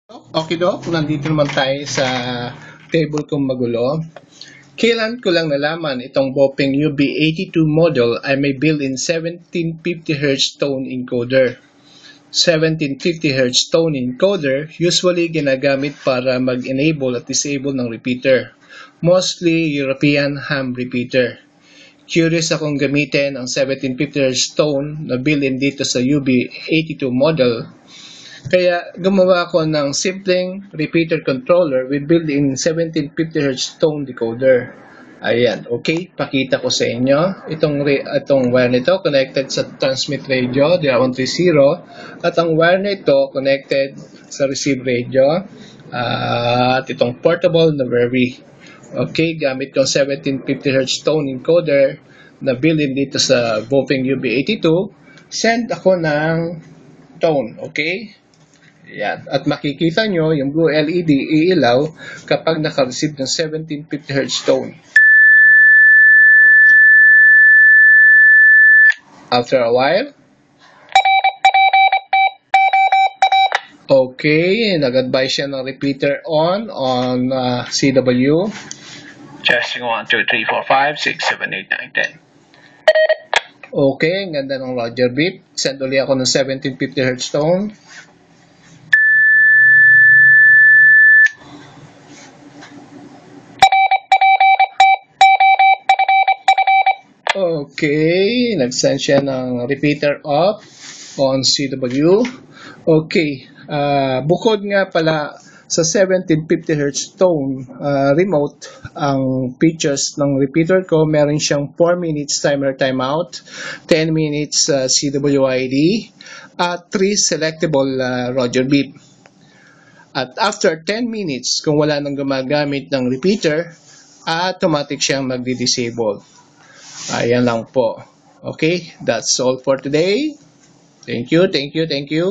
Okay Doc, nandito naman tayo sa table kong magulo. Kailan ko lang nalaman itong Bopeng UB82 model ay may built-in 1750Hz tone encoder. 1750Hz tone encoder usually ginagamit para mag-enable at disable ng repeater. Mostly European ham repeater. Curious akong gamitin ang 1750Hz tone na built-in dito sa UB82 model. Kaya gumawa ako ng simpleng repeater controller with built-in 1750Hz tone decoder. Ayan, okay, pakita ko sa inyo. Itong wire nito connected sa transmit radio, DR130, at ang wire nito connected sa receive radio, at itong portable na Vervi. Okay, gamit yung 1750Hz tone encoder na built-in dito sa Bopeng UB82, send ako ng tone, okay? Yan. At makikita nyo yung blue LED iilaw kapag naka-receive ng 1750Hz tone. After a while, okay, nag-advise siya ng repeater on CW. Testing 1, 2, 3, 4, 5, 6, 7, 8, 9, 10. Okay, ang ganda ng Roger beep. Send ulit ako ng 1750Hz tone. Okay, nag-send siya ng repeater off on CW. Okay, bukod nga pala sa 1750Hz tone remote, ang features ng repeater ko, meron siyang 4 minutes timer timeout, 10 minutes CWID, at 3 selectable Roger beep. At after 10 minutes, kung wala nang gumagamit ng repeater, automatic siyang magdi-disable. Ayan lang po. Okay, that's all for today. Thank you, thank you, thank you.